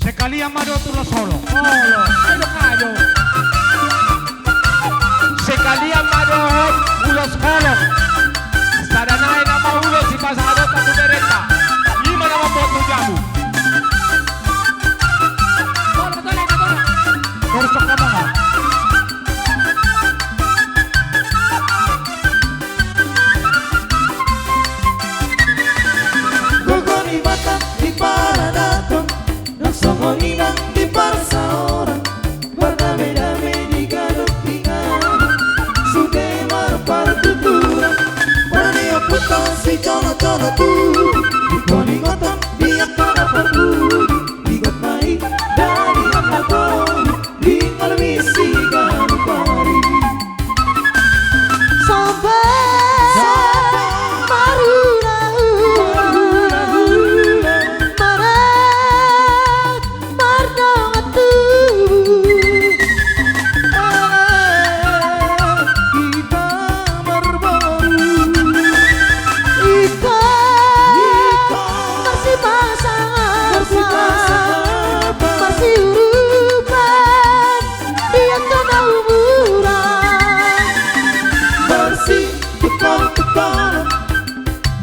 Sekali amado tulo solo. Solo, ayo kayo. Sekali amado ulos kolong. Sadanay na maulo si pasado at sumereta. 5 naman po at jamu. Tolo, tolo, tolo. Terso ka mga. Gogoni mata di paradaton, nagsongoninang di para sa orang. Berdame-dame di galupingan, sudah marapar tuturan. Waneo puto si cono-cono tu, di koningotan biak para perlu. Bigot mai dari amaton, di malamisi galupari.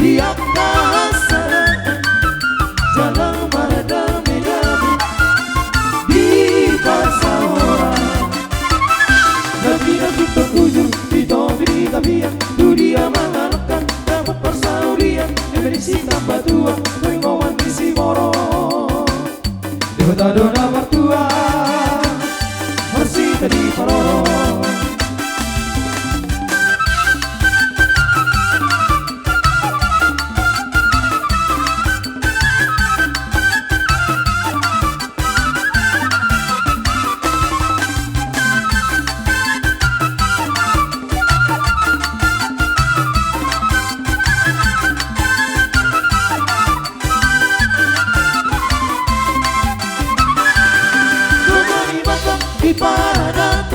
Biak kasaraan, jalan berdame-dame di pasaran. Nabi-nabi terkujur di topi tabian, dunia mengharapkan dapat persaudian. Berisi tambah tua, mengowan misi moro. Dewata dona mertua, masih tadi paroro. Di paradaton